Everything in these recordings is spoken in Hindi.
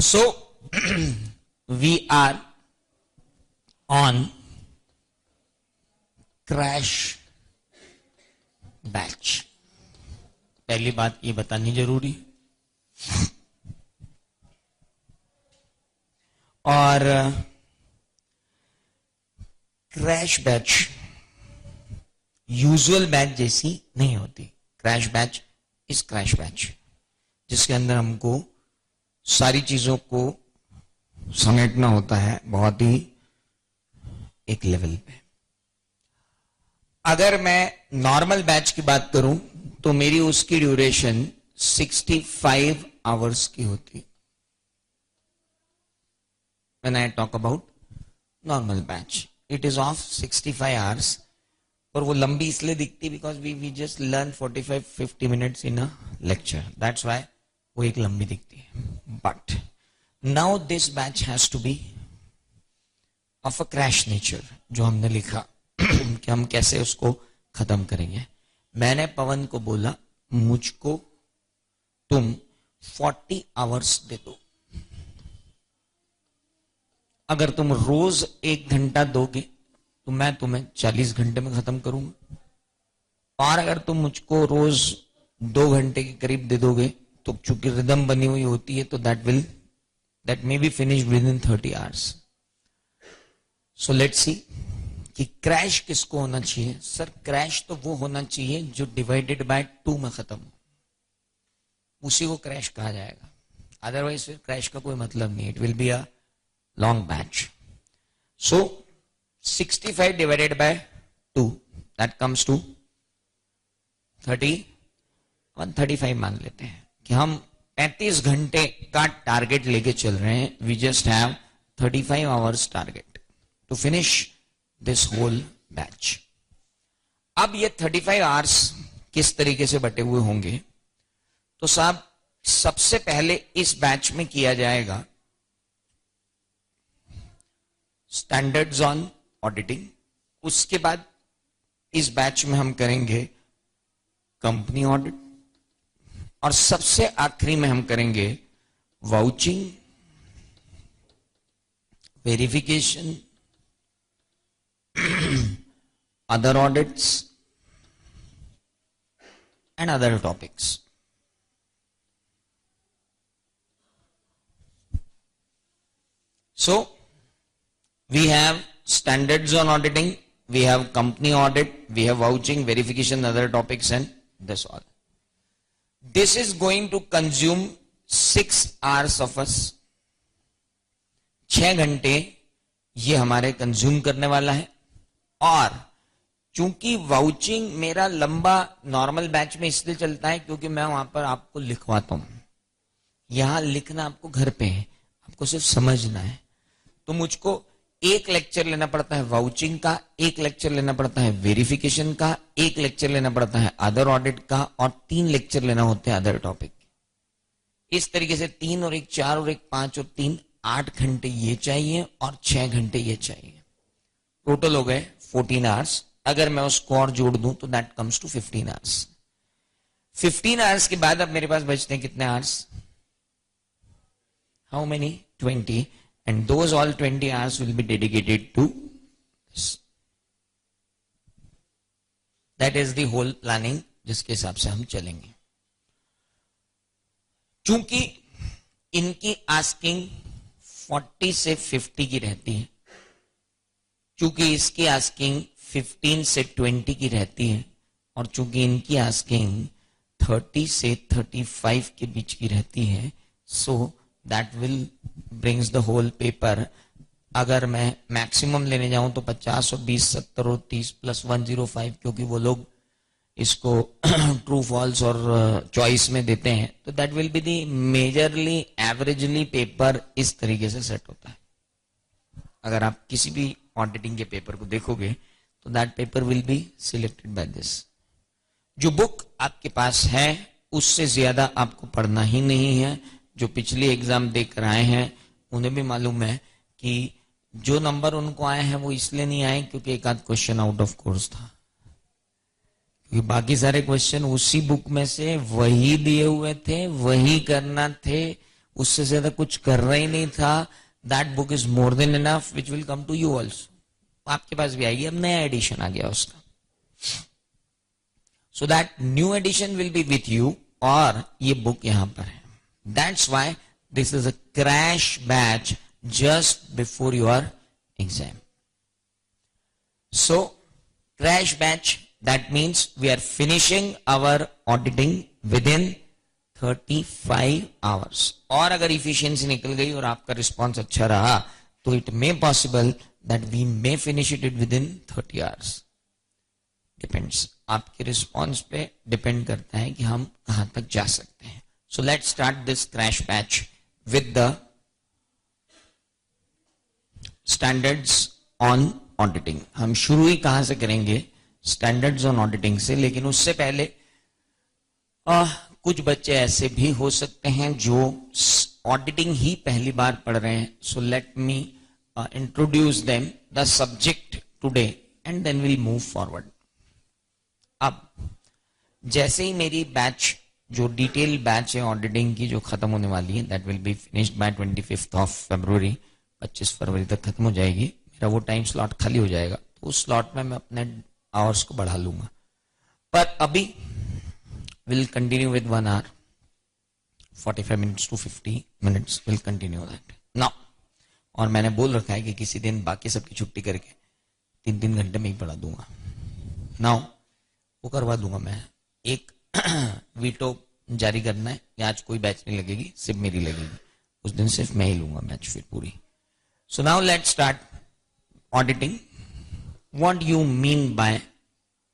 So we are on crash batch. पहली बात ये बतानी जरूरी, और क्रैश बैच यूजुअल बैच जैसी नहीं होती. Crash batch is crash batch, जिसके अंदर हमको सारी चीजों को समेटना होता है बहुत ही एक लेवल पे. अगर मैं नॉर्मल बैच की बात करूं तो मेरी उसकी ड्यूरेशन 65 आवर्स की होती. When I talk about normal batch, it is of 65 hours. और वो लंबी इसलिए दिखती because we just learn 45-50 minutes in a lecture. That's why वो एक लंबी दिखती है. But now this batch has to be of a crash nature. जो हमने लिखा कि हम कैसे उसको खत्म करेंगे. मैंने पवन को बोला मुझको तुम 40 आवर्स दे दो. अगर तुम रोज 1 घंटा दोगे तो मैं तुम्हें 40 घंटे में खत्म करूंगा. और अगर तुम मुझको रोज 2 घंटे के करीब दे दोगे तो चूंकि रिदम बनी हुई होती है तो that may be finish with in 30 hours. So let's see कि क्रैश किसको होना चाहिए. सर क्रैश तो वो होना चाहिए जो डिवाइडेड बाय 2 में खत्म हो, उसी को क्रैश कहा जाएगा. अदरवाइज फिर क्रैश का कोई मतलब नहीं. It will be a long batch. So 65 divided by 2, that comes to 30. 135 मान लेते हैं कि हम 35 घंटे का टारगेट लेके चल रहे हैं. We just have 35 hours target to finish this whole batch. अब ये 35 hours किस तरीके से बटे हुए होंगे. तो साहब सबसे पहले इस बैच में किया जाएगा स्टैंडर्ड्स ऑन ऑडिटिंग. उसके बाद इस बैच में हम करेंगे कंपनी ऑडिट, और सबसे आखिरी में हम करेंगे vouching, verification, other audits and other topics. So we have standards on auditing, we have company audit, we have vouching, verification, other topics, and this all. This is going to consume 6 hours of us. 6 घंटे ये हमारे कंज्यूम करने वाला है. और चूंकि वाउचिंग मेरा लंबा नॉर्मल बैच में इसलिए चलता है क्योंकि मैं वहां पर आपको लिखवाता हूं. यहां लिखना आपको घर पे है, आपको सिर्फ समझना है. तो मुझको एक लेक्चर लेना पड़ता है वाउचिंग का, एक लेक्चर लेना पड़ता है वेरिफिकेशन का, एक लेक्चर लेना पड़ता है अदर ऑडिट का, और 3 लेक्चर लेना होते हैं अदर टॉपिक. इस तरीके से 3 और 1 4 और 1 5 और 3 8 घंटे ये चाहिए और 6 घंटे ये चाहिए. टोटल हो गए 14 आवर्स. अगर मैं उसको और जोड़ दूं तो that comes to 15 hours. 15 hours के बाद अब मेरे पास बचते हैं कितने hours. How many? 20. And those all 20 hours will be dedicated to this. That is the whole planning जिसके हिसाब से हम चलेंगे. चूंकि इनकी आस्किंग 40 से 50 की रहती है, चूंकि इसकी आस्किंग 15 से 20 की रहती है, और चूंकि इनकी आस्किंग 30 से 35 के बीच की रहती है, सो that will brings the whole paper. अगर मैं मैक्सिमम लेने जाऊं तो 50 और 20 70 और 30 प्लस 105, क्योंकि वो लोग इसको ट्रू फॉल्स और चॉइस में देते हैं. तो that will be the majorly averagely paper इस तरीके से सेट होता है. अगर आप किसी भी ऑडिटिंग के पेपर को देखोगे तो that paper will be selected by this. जो बुक आपके पास है उससे ज्यादा आपको पढ़ना ही नहीं है. जो पिछली एग्जाम देकर आए हैं उन्हें भी मालूम है कि जो नंबर उनको आए हैं वो इसलिए नहीं आए क्योंकि एक आध क्वेश्चन आउट ऑफ कोर्स था. क्योंकि बाकी सारे क्वेश्चन उसी बुक में से वही दिए हुए थे, वही करना थे, उससे ज्यादा कुछ कर रहा ही नहीं था, that book is more than enough which will come to you also, आपके पास भी आएगी। अब नया एडिशन आ गया उसका, so that new edition will be with you, और ये बुक यहां पर है। That's why this is a crash batch just before your exam. So crash batch, that means we are finishing our auditing within 35 hours। और अगर इफिशियंसी निकल गई और आपका रिस्पॉन्स अच्छा रहा तो it may possible that we may finish it within 30 hours. Depends, आपके रिस्पॉन्स पे डिपेंड करता है कि हम कहां तक जा सकते हैं। So let's start this crash batch with the standards on auditing. हम शुरू ही कहां से करेंगे? स्टैंडर्ड्स ऑन ऑडिटिंग से। लेकिन उससे पहले कुछ बच्चे ऐसे भी हो सकते हैं जो ऑडिटिंग ही पहली बार पढ़ रहे हैं। So let me introduce them the subject today and then will move forward. अब जैसे ही मेरी बैच, जो डिटेल बैच है ऑडिटिंग की, जो खत्म होने वाली है, that will be finished by 25 February, 25 फरवरी तक खत्म हो जाएगी, मेरा वो टाइम स्लॉट खाली हो जाएगा, तो उस स्लॉट में मैं अपने आवर्स को बढ़ा लूंगा। पर अभी will continue with 1 hour 45 minutes to 50 minutes will continue that now. और मैंने बोल रखा है कि किसी दिन बाकी सबकी छुट्टी करके 3-3 घंटे में ही पढ़ा दूंगा। नाउ वो करवा दूंगा मैं। एक वीटो जारी करना है कि आज कोई बैच नहीं लगेगी, सिर्फ मेरी लगेगी, उस दिन सिर्फ मैं ही लूंगा बैच फिर पूरी। So now let's start auditing. What do you mean by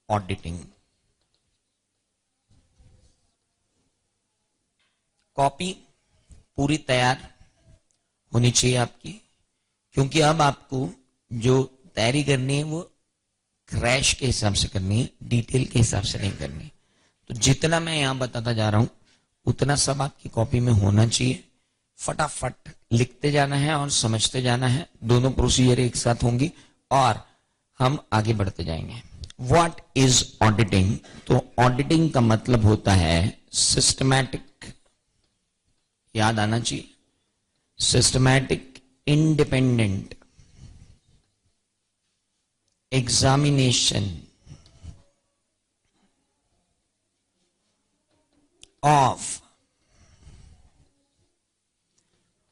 auditing? Copy पूरी तैयार होनी चाहिए आपकी, क्योंकि अब आपको जो तैयारी करनी है वो क्रैश के हिसाब से करनी है, डिटेल के हिसाब से नहीं करनी। तो जितना मैं यहां बताता जा रहा हूं उतना सब आपकी कॉपी में होना चाहिए। फटाफट लिखते जाना है और समझते जाना है, दोनों प्रोसीजर एक साथ होंगी और हम आगे बढ़ते जाएंगे। What is auditing? तो ऑडिटिंग का मतलब होता है सिस्टमैटिक, याद आना चाहिए, systematic independent examination of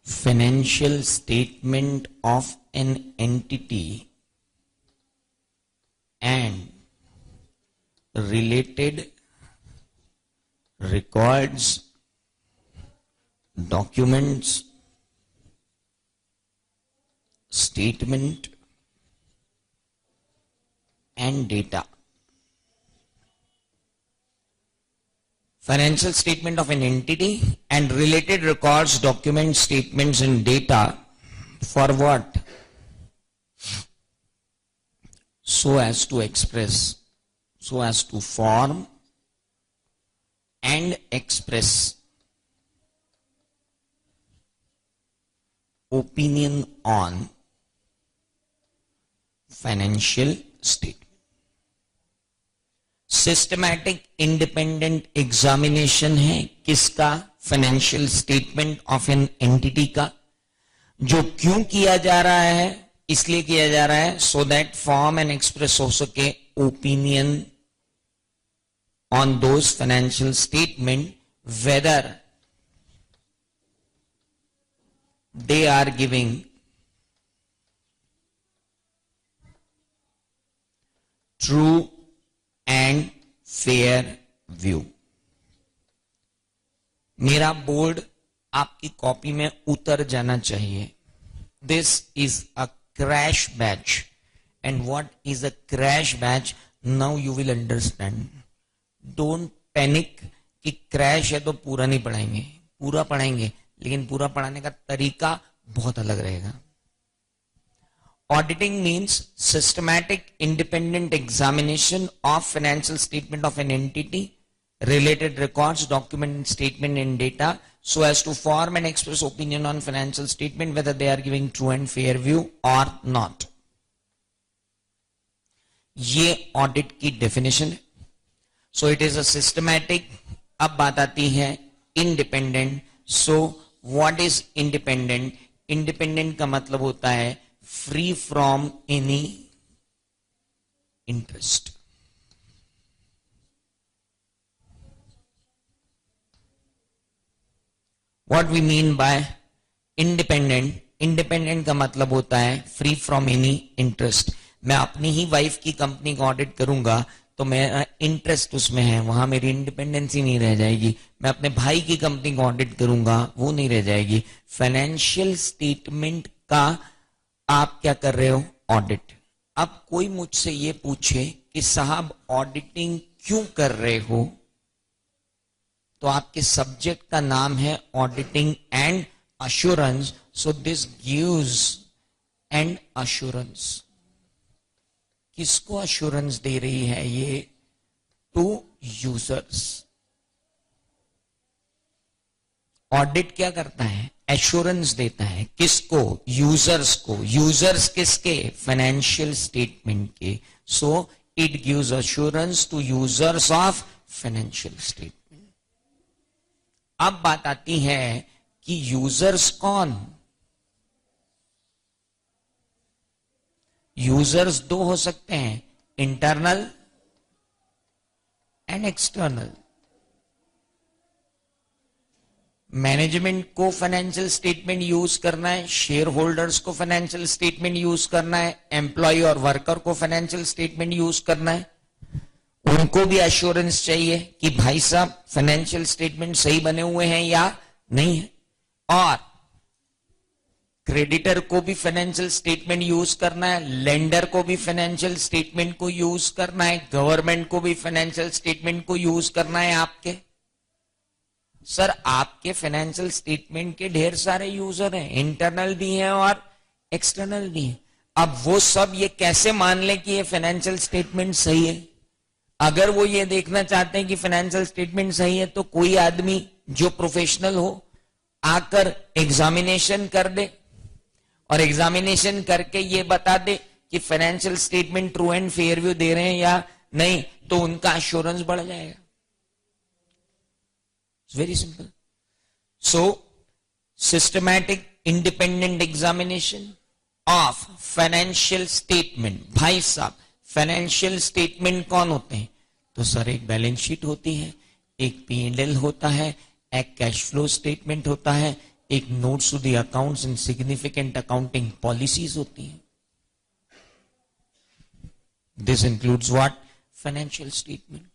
financial statement of an entity and related records, documents, statement and data। Financial statement of an entity and related records, documents, statements and data for what? So as to express, so as to form and express opinion on financial statement। Systematic independent examination है किसका? Financial statement of an entity का। जो क्यों किया जा रहा है? इसलिए किया जा रहा है so that form and express हो सके opinion on those financial statement, whether they are giving true and fair view. मेरा बोर्ड आपकी कॉपी में उतर जाना चाहिए। This is a crash batch, and what is a crash batch? Now you will understand. Don't panic कि क्रैश है तो पूरा नहीं पढ़ाएंगे, पूरा पढ़ाएंगे, लेकिन पूरा पढ़ाने का तरीका बहुत अलग रहेगा। Auditing means systematic independent examination of financial statement of an entity, related records, document, statement and data, so as to form and express opinion on financial statement whether they are giving true and fair view or not। ये ऑडिट की डेफिनेशन है। So it is a systematic. अब बात आती है independent. So what is independent? Independent का मतलब होता है free from any interest. What we mean by independent? Independent का मतलब होता है फ्री फ्रॉम एनी इंटरेस्ट. मैं अपनी ही वाइफ की कंपनी का ऑडिट करूंगा तो मेरा इंटरेस्ट उसमें है, वहां मेरी इंडिपेंडेंसी नहीं रह जाएगी. मैं अपने भाई की कंपनी का ऑडिट करूंगा, वो नहीं रह जाएगी. फाइनेंशियल स्टेटमेंट का आप क्या कर रहे हो? ऑडिट. अब कोई मुझसे ये पूछे कि साहब ऑडिटिंग क्यों कर रहे हो, तो आपके सब्जेक्ट का नाम है auditing and assurance, so this gives an assurance. किसको assurance दे रही है ये? To users. ऑडिट क्या करता है? एश्योरेंस देता है. किसको? यूजर्स को. यूजर्स किसके? फाइनेंशियल स्टेटमेंट के. So it gives assurance to users of financial statement. अब बात आती है कि यूजर्स कौन? यूजर्स दो हो सकते हैं, इंटरनल एंड एक्सटर्नल. मैनेजमेंट को फाइनेंशियल स्टेटमेंट यूज करना है, शेयर होल्डर्स को फाइनेंशियल स्टेटमेंट यूज करना है, एम्प्लॉय और वर्कर को फाइनेंशियल स्टेटमेंट यूज करना है. उनको भी एश्योरेंस चाहिए कि भाई साहब फाइनेंशियल स्टेटमेंट सही बने हुए हैं या नहीं है. और क्रेडिटर को भी फाइनेंशियल स्टेटमेंट यूज करना है, लेंडर को भी फाइनेंशियल स्टेटमेंट को यूज करना है, गवर्नमेंट को भी फाइनेंशियल स्टेटमेंट को यूज करना है. आपके सर आपके फाइनेंशियल स्टेटमेंट के ढेर सारे यूजर हैं, इंटरनल भी हैं और एक्सटर्नल भी हैं. अब वो सब ये कैसे मान ले कि ये फाइनेंशियल स्टेटमेंट सही है? अगर वो ये देखना चाहते हैं कि फाइनेंशियल स्टेटमेंट सही है तो कोई आदमी जो प्रोफेशनल हो आकर एग्जामिनेशन कर दे और एग्जामिनेशन करके ये बता दे कि financial statement true and fair view दे रहे हैं या नहीं, तो उनका एश्योरेंस बढ़ जाएगा. Very simple. So systematic independent examination of financial statement. भाई साहब फाइनेंशियल स्टेटमेंट कौन होते हैं? तो सर एक बैलेंस शीट होती है, एक P&L होता है, एक कैश फ्लो स्टेटमेंट होता है, एक notes to the accounts and significant accounting policies होती हैं. This includes what? Financial statement.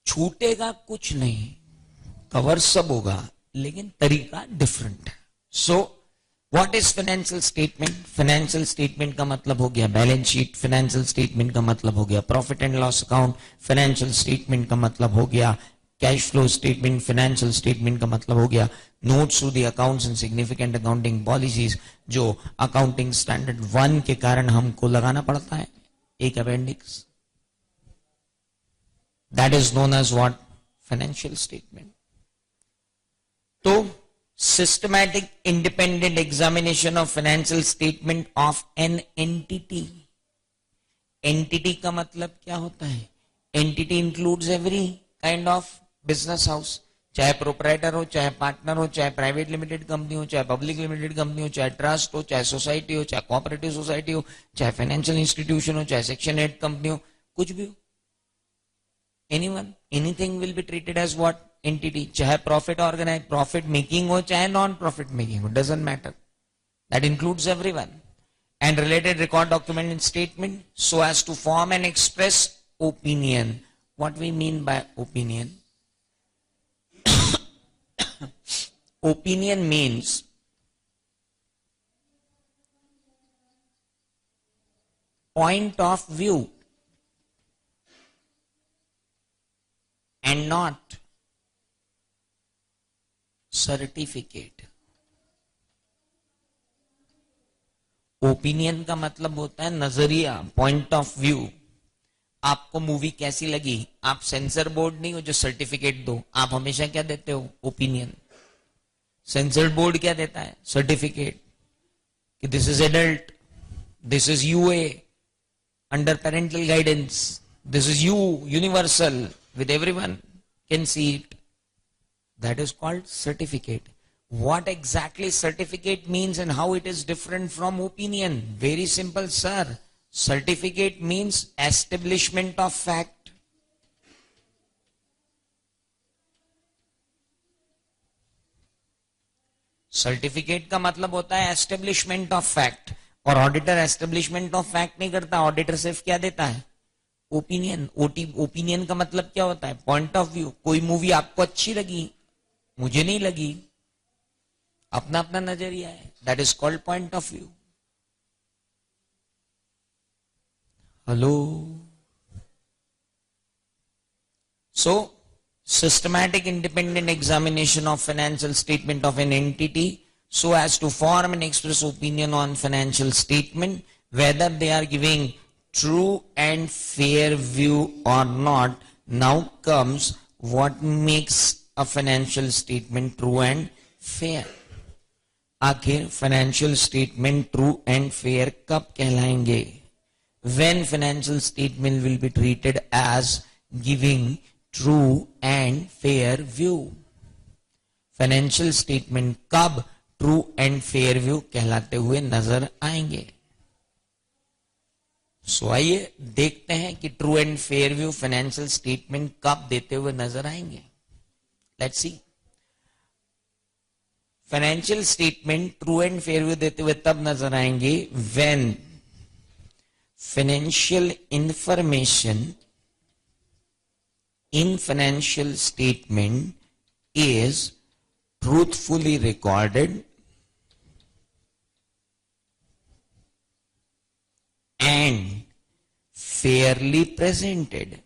छूटेगा कुछ नहीं, कवर सब होगा, लेकिन तरीका डिफरेंट है. सो what is financial statement? Financial statement का मतलब हो गया बैलेंस शीट, फाइनेंशियल स्टेटमेंट का मतलब हो गया profit and loss account, financial statement का मतलब हो गया cash flow statement, financial statement का मतलब हो गया notes to the accounts and significant accounting policies, जो अकाउंटिंग स्टैंडर्ड 1 के कारण हमको लगाना पड़ता है, एक appendix. That is known as what? Financial statement. तो systematic independent examination of financial statement of an entity. Entity का मतलब क्या होता है? Entity includes every kind of business house, चाहे प्रोपराइटर हो, चाहे पार्टनर हो, चाहे प्राइवेट लिमिटेड कंपनी हो, चाहे पब्लिक लिमिटेड कंपनी हो, चाहे ट्रस्ट हो, चाहे सोसाइटी हो, चाहे कोऑपरेटिव सोसाइटी हो, चाहे फाइनेंशियल इंस्टीट्यूशन हो, चाहे सेक्शन 8 कंपनी हो, कुछ भी हो. Anyone, anything will be treated as what? Entity. चाहे प्रॉफिट ऑर्गेनाइज प्रॉफिट मेकिंग हो, चाहे नॉन प्रॉफिट मेकिंग हो, doesn't matter. That includes everyone. And related record document and statement so as to form and express opinion. What we mean by opinion? Opinion means point of view and not certificate. Opinion का मतलब होता है नजरिया, पॉइंट ऑफ व्यू. आपको मूवी कैसी लगी? आप सेंसर बोर्ड नहीं हो जो सर्टिफिकेट दो, आप हमेशा क्या देते हो? ओपिनियन. सेंसर बोर्ड क्या देता है? सर्टिफिकेट कि this is adult, this is UA under parental guidance, this is universal with everyone can see it. That is called certificate. What exactly certificate means and how it is different from opinion? Very simple, sir. Certificate means establishment of fact. Certificate का मतलब होता है एस्टेब्लिशमेंट ऑफ फैक्ट, और ऑडिटर एस्टेब्लिशमेंट ऑफ फैक्ट नहीं करता, ऑडिटर सिर्फ क्या देता है? ओपिनियन। ओपिनियन का मतलब क्या होता है? Point of view. कोई मूवी आपको अच्छी लगी, मुझे नहीं लगी, अपना अपना नजरिया है, that is called point of view. Hello. So systematic independent examination of financial statement of an entity so as to form and express opinion on financial statement, whether they are giving true and fair view or not. Now comes what makes a financial statement true and fair. आखिर financial statement true and fair कब कहलाएंगे? When financial statement will be treated as giving true and fair view. Financial statement कब ट्रू एंड फेयर व्यू कहलाते हुए नजर आएंगे? सो आइए देखते हैं कि true and fair view financial statement कब देते हुए नजर आएंगे। Let's see. Financial statement true and fair view देते हुए तब नजर आएंगे when financial information in financial statement is truthfully recorded and fairly presented.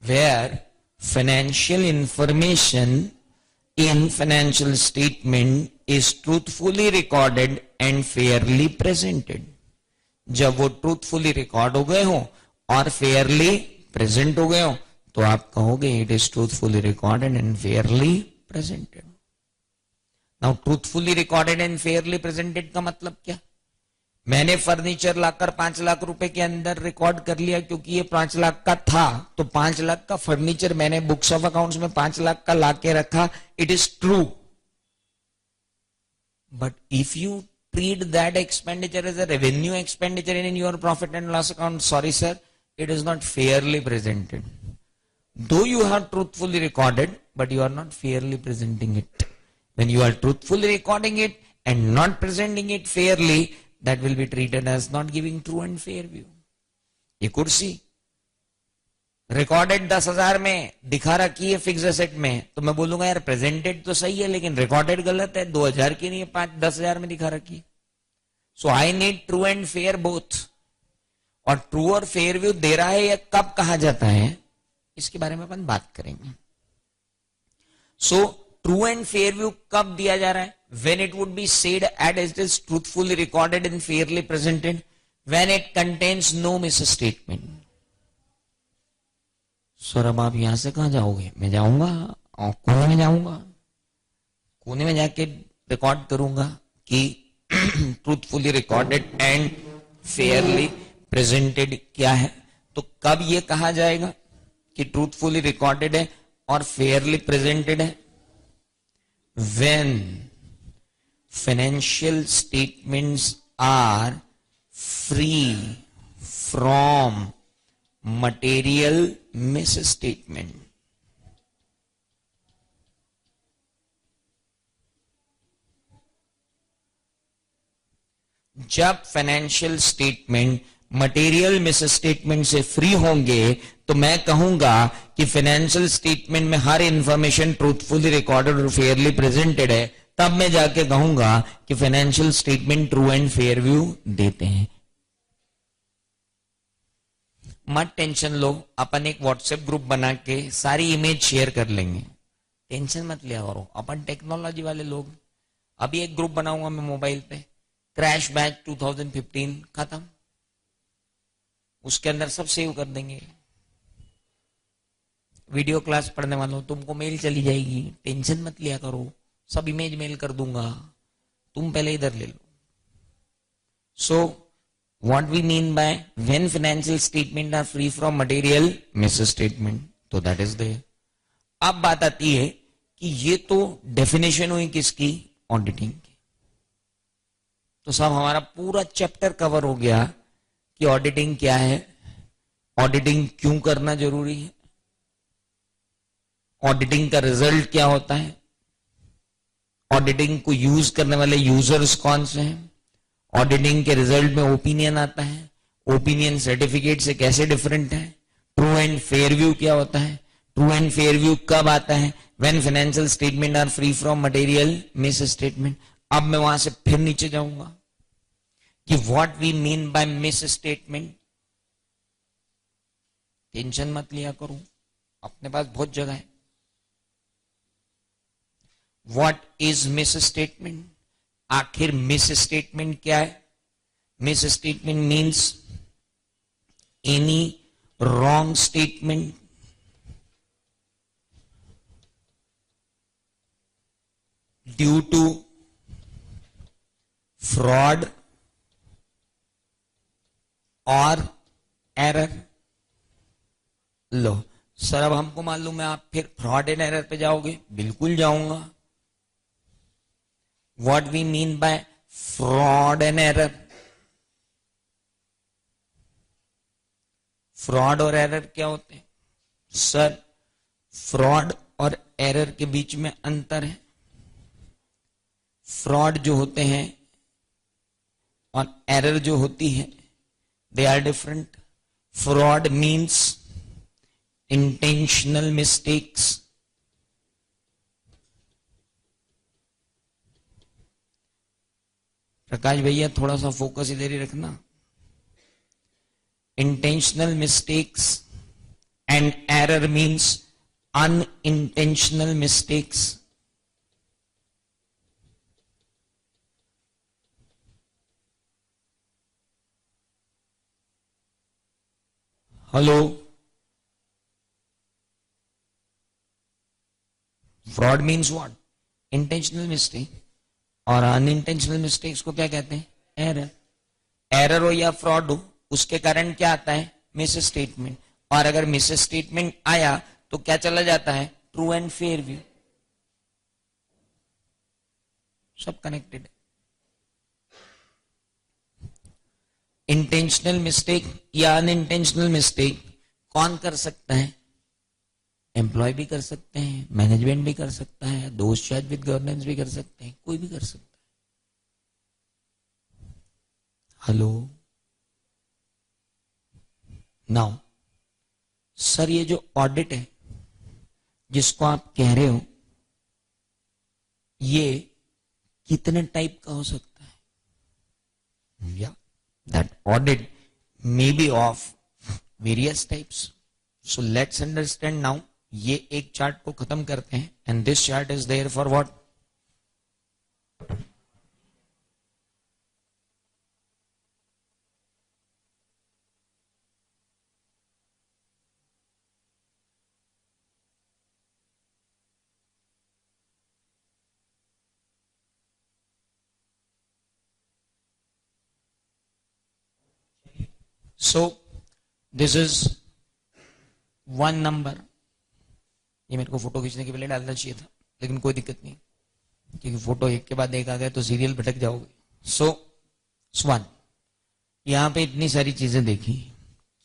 Where financial information in financial statement is truthfully recorded and fairly presented. जब वो ट्रूथफुली रिकॉर्ड हो गए हो और फेयरली प्रेजेंट हो गए हो तो आप कहोगे it is truthfully recorded and fairly presented. Now truthfully recorded and fairly presented का मतलब क्या? मैंने फर्नीचर लाकर 5 लाख रुपए के अंदर रिकॉर्ड कर लिया क्योंकि ये 5 लाख का था, तो 5 लाख का फर्नीचर मैंने बुक्स ऑफ अकाउंट्स में 5 लाख का लाके रखा, it is true. But if you treat that expenditure as a revenue expenditure in your profit and loss account, sorry sir, it is not fairly presented. Though you have truthfully recorded, but you are not fairly presenting it. When you are truthfully recording it and not presenting it fairly, that will be treated as not giving true and fair view. ये कुर्सी रिकॉर्डेड 10,000 में दिखा रखी है फिक्स एसेट में, तो मैं बोलूंगा यार प्रेजेंटेड तो सही है लेकिन रिकॉर्डेड गलत है, 2,000 की नहीं है, 10,000 में दिखा रखी। So I need true and fair both. और ट्रू और फेयर व्यू दे रहा है या कब कहा जाता है, इसके बारे में अपन बात करेंगे। So true and fair view कब दिया जा रहा है? When it would be said at it is truthfully recorded and fairly presented, when it contains no miss statement. Sir अब आप यहां से कहां जाओगे? मैं जाऊंगा और कोने में जाऊंगा, कोने में जाके रिकॉर्ड करूंगा कि truthfully recorded and fairly presented क्या है। तो कब ये कहा जाएगा कि ट्रूथफुली रिकॉर्डेड है और फेयरली प्रेजेंटेड है? When financial statements are free from material misstatement. जब फाइनेंशियल स्टेटमेंट मटेरियल मिसस्टेटमेंट से फ्री होंगे तो मैं कहूंगा कि फाइनेंशियल स्टेटमेंट में हर इंफॉर्मेशन ट्रूथफुली रिकॉर्डेड और फेयरली प्रेजेंटेड है। तब मैं जाके कहूंगा कि financial statement true and fair view देते हैं। मत टेंशन लो, अपन एक व्हाट्सएप ग्रुप बना के सारी इमेज शेयर कर लेंगे, टेंशन मत लिया करो। अपन टेक्नोलॉजी वाले लोग। अभी एक ग्रुप बनाऊंगा मैं मोबाइल पे, क्रैश बैच 2015, खत्म। उसके अंदर सब सेव कर देंगे। वीडियो क्लास पढ़ने वालों तुमको मेल चली जाएगी, टेंशन मत लिया करो, सब इमेज मेल कर दूंगा, तुम पहले इधर ले लो। सो What we mean by when financial statement are free from material misstatement, तो that is there. अब बात आती है कि ये तो डेफिनेशन हुई किसकी, ऑडिटिंग की। तो सब हमारा पूरा चैप्टर कवर हो गया कि ऑडिटिंग क्या है, ऑडिटिंग क्यों करना जरूरी है, ऑडिटिंग का रिजल्ट क्या होता है, ऑडिटिंग को यूज करने वाले यूजर्स कौन से हैं, ऑडिटिंग के रिजल्ट में ओपिनियन आता है, ओपिनियन सर्टिफिकेट से कैसे डिफरेंट है, ट्रू एंड फेयर व्यू क्या होता है, ट्रू एंड फेयर व्यू कब आता है, when financial statement are free from material miss statement. अब मैं वहां से फिर नीचे जाऊंगा कि what we mean by miss statement. Tension मत लिया करो, अपने पास बहुत जगह है। व्हाट इज मिस स्टेटमेंट, आखिर मिस स्टेटमेंट क्या है? Miss statement means any wrong statement due to fraud और एरर। लो सर, अब हमको मालूम है, आप फिर फ्रॉड एंड एरर पे जाओगे? बिल्कुल जाऊंगा। What we mean by fraud and error? Fraud और एरर क्या होते हैं? सर, फ्रॉड और एरर के बीच में अंतर है। फ्रॉड जो होते हैं और एरर जो होती है, they are different. Fraud means intentional mistakes, Prakash भैया थोड़ा सा फोकस इधर ही रखना। Intentional mistakes and error means unintentional mistakes. Hello, fraud means what? Intentional mistake. और अनइंटेंशनल मिस्टेक्स को क्या कहते हैं? एरर। एरर हो या फ्रॉड हो, उसके कारण क्या आता है? Miss statement. और अगर मिस स्टेटमेंट आया तो क्या चला जाता है? True and fair view. सब कनेक्टेड है। इंटेंशनल मिस्टेक या अनइंटेंशनल मिस्टेक कौन कर सकता है? एम्प्लॉय भी कर सकते हैं, मैनेजमेंट भी कर सकता है, दोस्त चार्ज विद गवर्नेंस भी कर सकते हैं, कोई भी कर सकता है। हेलो, नाउ सर, ये जो ऑडिट है जिसको आप कह रहे हो, ये कितने टाइप का हो सकता है? या that audit may be of various types. So let's understand now. ये एक चार्ट को खत्म करते हैं, and this chart is there for what? So this is 1 number. ये मेरे को फोटो खींचने के पहले डालना चाहिए था, लेकिन कोई दिक्कत नहीं, क्योंकि फोटो एक के बाद एक आ गए तो सीरियल भटक जाओगे। सो स्वान, यहां पे इतनी सारी चीजें देखी,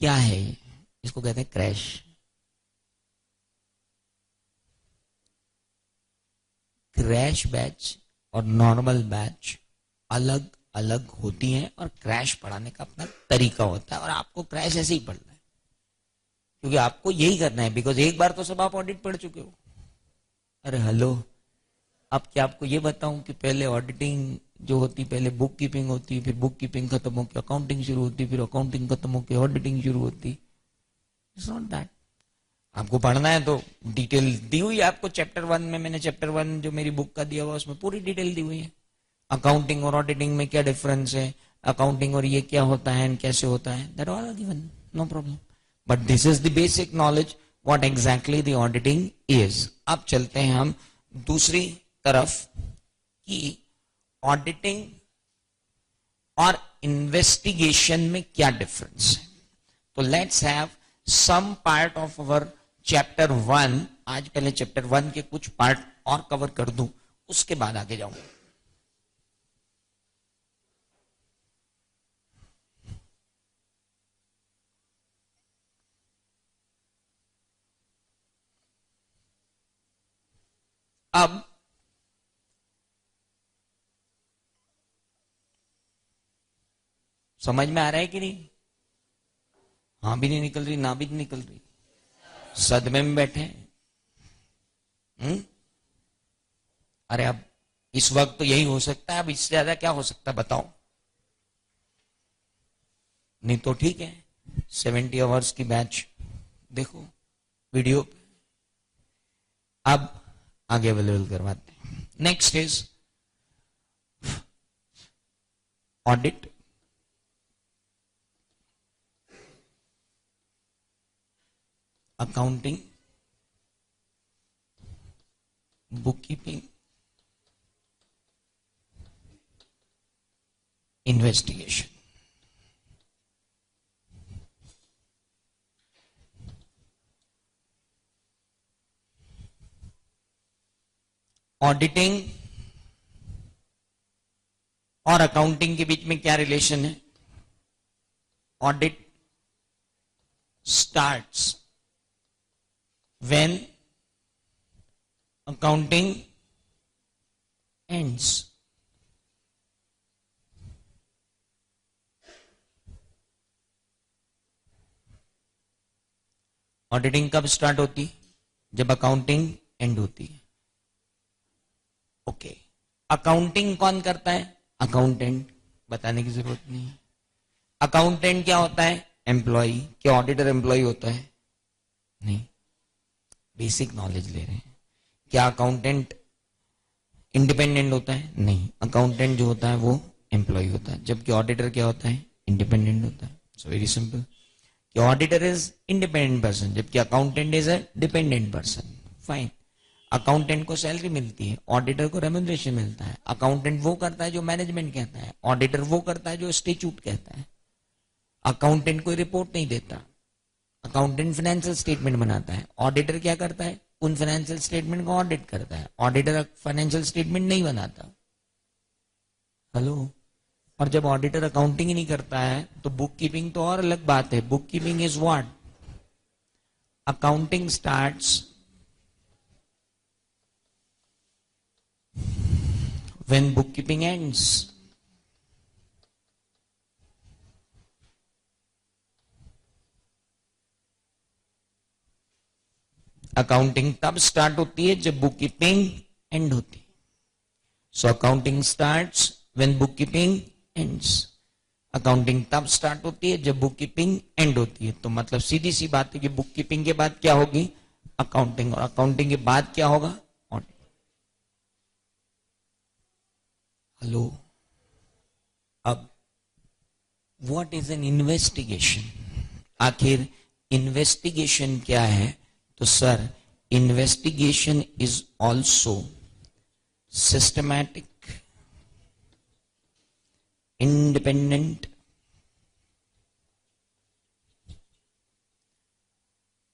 क्या है ये? इसको कहते हैं क्रैश। क्रैश बैच और नॉर्मल बैच अलग अलग होती हैं, और क्रैश पढ़ाने का अपना तरीका होता है, और आपको क्रैश ऐसे ही पढ़ना है क्योंकि आपको यही करना है, बिकॉज एक बार तो सब आप ऑडिट पढ़ चुके हो। अरे हेलो, अब क्या आपको ये बताऊं कि पहले ऑडिटिंग जो होती, पहले बुक कीपिंग होती, फिर बुक कीपिंग खत्म होकर अकाउंटिंग शुरू होती, फिर अकाउंटिंग खत्म होकर ऑडिटिंग शुरू होती? It's not that. आपको पढ़ना है तो डिटेल दी हुई है आपको चैप्टर 1 में। मैंने चैप्टर 1 जो मेरी बुक का दिया हुआ उसमें पूरी डिटेल दी हुई है। अकाउंटिंग और ऑडिटिंग में क्या डिफरेंस है, अकाउंटिंग और ये क्या होता है एंड कैसे होता है, that all are given, no problem. But this is the basic knowledge what exactly the auditing is. अब चलते हैं हम दूसरी तरफ कि ऑडिटिंग और इन्वेस्टिगेशन में क्या डिफरेंस है। तो let's have some part of our chapter 1। आज पहले चैप्टर 1 के कुछ पार्ट और कवर कर दूं, उसके बाद आगे जाऊंगा। अब समझ में आ रहा है कि नहीं? हाँ भी नहीं निकल रही, ना भी नहीं निकल रही, सदमे में बैठे हैं। अरे अब इस वक्त तो यही हो सकता है, अब इससे ज्यादा क्या हो सकता है बताओ? नहीं तो ठीक है, 70 आवर्स की बैच देखो वीडियो पे। अब आगे अवेलेबल करवाते हैं। Next is audit. Accounting, bookkeeping, investigation. Auditing और अकाउंटिंग के बीच में क्या रिलेशन है? Audit starts when accounting ends। Auditing कब स्टार्ट होती? जब अकाउंटिंग एंड होती है। ओके, अकाउंटिंग कौन करता है? अकाउंटेंट, बताने की जरूरत नहीं है। अकाउंटेंट क्या होता है? एम्प्लॉय। क्या ऑडिटर एम्प्लॉय होता है? नहीं, बेसिक नॉलेज ले रहे हैं। क्या अकाउंटेंट इंडिपेंडेंट होता है? नहीं, अकाउंटेंट जो होता है वो एम्प्लॉय होता है, जबकि ऑडिटर क्या होता है? इंडिपेंडेंट होता है। सो वेरी सिंपल, कि ऑडिटर इज इंडिपेंडेंट पर्सन जबकि accountant is a dependent person. Fine. Accountant को सैलरी मिलती है, ऑडिटर को रेम्यूनरेशन मिलता है। अकाउंटेंट वो करता है जो मैनेजमेंट कहता है, ऑडिटर वो करता है जो स्टैट्यूट कहता है। अकाउंटेंट कोई रिपोर्ट नहीं देता, अकाउंटेंट फाइनेंशियल स्टेटमेंट बनाता है। ऑडिटर क्या करता है? उन फाइनेंशियल स्टेटमेंट को ऑडिट करता है। ऑडिटर फाइनेंशियल स्टेटमेंट नहीं बनाता। हेलो। और जब ऑडिटर अकाउंटिंग ही नहीं करता है तो बुक कीपिंग तो और अलग बात है। Book keeping is what? Accounting starts when book keeping ends. Accounting तब स्टार्ट होती है जब बुक कीपिंग एंड होती है। So accounting starts when book keeping ends. Accounting तब स्टार्ट होती है जब बुक कीपिंग एंड होती है। तो मतलब सीधी सी बात है कि बुक कीपिंग के बाद क्या होगी? अकाउंटिंग, और अकाउंटिंग के बाद क्या होगा? ऑडिट। हेलो। अब व्हाट इज एन इन्वेस्टिगेशन? आखिर इन्वेस्टिगेशन क्या है? तो sir, investigation is also systematic, independent,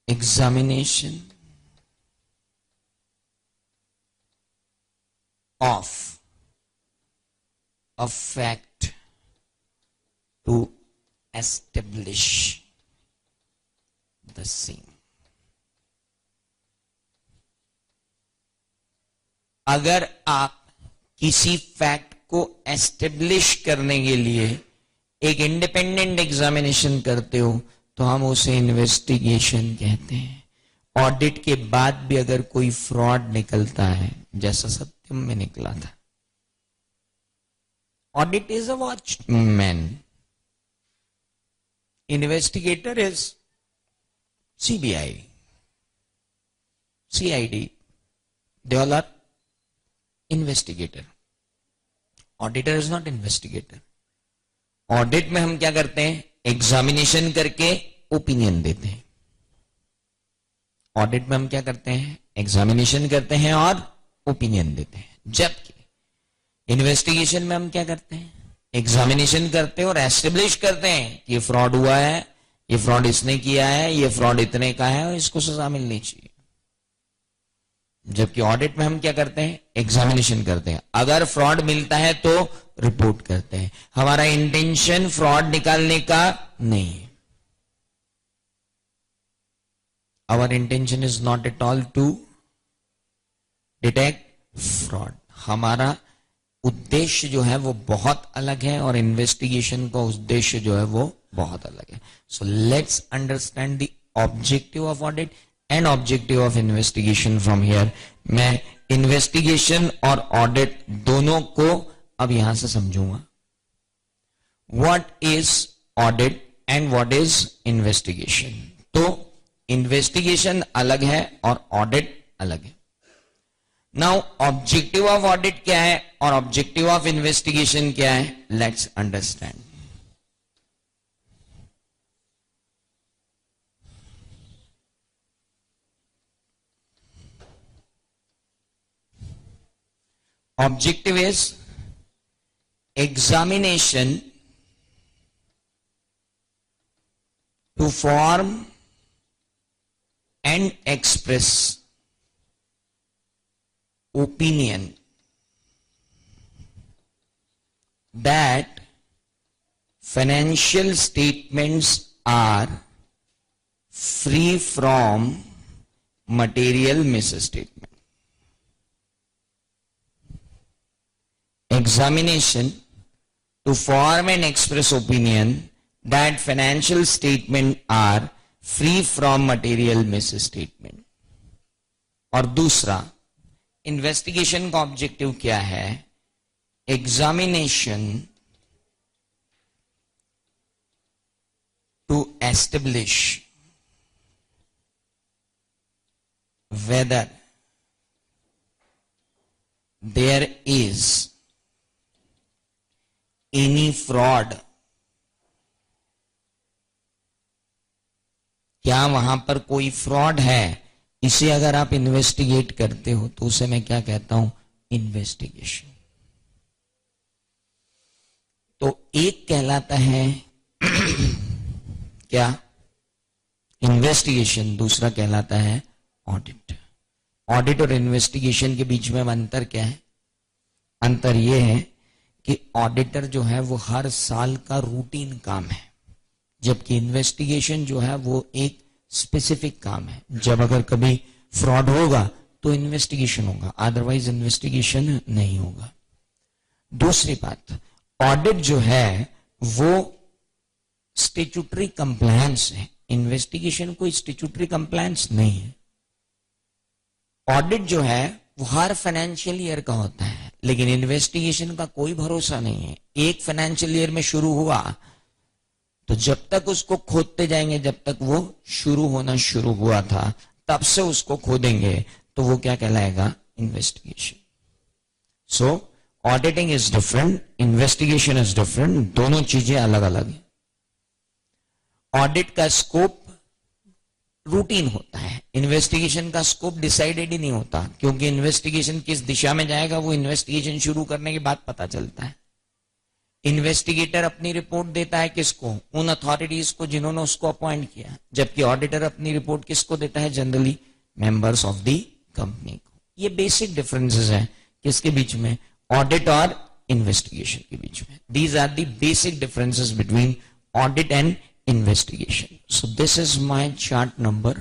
examination of a fact to establish the same। अगर आप किसी फैक्ट को एस्टेब्लिश करने के लिए एक इंडिपेंडेंट एग्जामिनेशन करते हो तो हम उसे इन्वेस्टिगेशन कहते हैं। ऑडिट के बाद भी अगर कोई फ्रॉड निकलता है, जैसा सत्यम में निकला था, audit is a watchman, investigator is CBI, CID, they all are investigator. Auditor is not investigator. Audit में हम क्या करते हैं? एग्जामिनेशन करके ओपिनियन देते हैं। ऑडिट में हम क्या करते हैं? एग्जामिनेशन करते हैं और ओपिनियन देते हैं। जबकि इन्वेस्टिगेशन में हम क्या करते हैं? एग्जामिनेशन करते हैं और एस्टेब्लिश करते हैं कि ये फ्रॉड हुआ है, ये फ्रॉड इसने किया है, ये फ्रॉड इतने का है और इसको सजा मिलनी चाहिए। जबकि ऑडिट में हम क्या करते हैं? एग्जामिनेशन करते हैं। अगर फ्रॉड मिलता है तो रिपोर्ट करते हैं। हमारा इंटेंशन फ्रॉड निकालने का नहीं है। Our intention is not at all to detect fraud. हमारा उद्देश्य जो है वो बहुत अलग है और इन्वेस्टिगेशन का उद्देश्य जो है वो बहुत अलग है। So let's understand the objective of audit and objective of investigation from here. मैं इन्वेस्टिगेशन और ऑडिट दोनों को अब यहां से समझूंगा। What is audit and what is investigation? तो इन्वेस्टिगेशन अलग है और ऑडिट अलग है। नाउ ऑब्जेक्टिव ऑफ ऑडिट क्या है और ऑब्जेक्टिव ऑफ इन्वेस्टिगेशन क्या है? Let's understand. Objective is examination to form and express opinion that financial statements are free from material misstatement. Examination to form and express opinion that financial statements are free from material misstatement. और दूसरा, इन्वेस्टिगेशन का ऑब्जेक्टिव क्या है? Examination to establish whether there is any fraud. क्या वहां पर कोई फ्रॉड है? इसे अगर आप इन्वेस्टिगेट करते हो तो उसे मैं क्या कहता हूं? इन्वेस्टिगेशन। तो एक कहलाता है क्या? इन्वेस्टिगेशन। दूसरा कहलाता है ऑडिट। ऑडिट और इन्वेस्टिगेशन के बीच में अंतर क्या है? अंतर यह है कि ऑडिटर जो है वो हर साल का रूटीन काम है, जबकि इन्वेस्टिगेशन जो है वो एक स्पेसिफिक काम है। जब अगर कभी फ्रॉड होगा तो इन्वेस्टिगेशन होगा, अदरवाइज इन्वेस्टिगेशन नहीं होगा। दूसरी बात, ऑडिट जो है वो स्टैट्यूटरी कंप्लायंस है, इन्वेस्टिगेशन कोई स्टैट्यूटरी कंप्लायंस नहीं है। ऑडिट जो है वो हर फाइनेंशियल ईयर का होता है, लेकिन इन्वेस्टिगेशन का कोई भरोसा नहीं है। एक फाइनेंशियल ईयर में शुरू हुआ तो जब तक उसको खोदते जाएंगे, जब तक वो शुरू होना शुरू हुआ था तब से उसको खोदेंगे तो वो क्या कहलाएगा? Investigation. So auditing is different, investigation is different, दोनों चीजें अलग अलग हैं। ऑडिट का स्कोप रूटीन होता है, इन्वेस्टिगेशन का स्कोप डिसाइडेड ही नहीं होता, क्योंकि इन्वेस्टिगेशन किस दिशा में जाएगा वो इन्वेस्टिगेशन शुरू करने के बाद पता चलता है। इन्वेस्टिगेटर अपनी रिपोर्ट देता है किसको? उन अथॉरिटीज को जिन्होंने उसको अपॉइंट किया, जबकि ऑडिटर अपनी रिपोर्ट किसको देता है? Generally members of the company को। ये बेसिक डिफरेंसेस हैं किसके बीच में? ऑडिट और इन्वेस्टिगेशन के बीच में। These are the basic differences between audit and investigation. So this is my chart number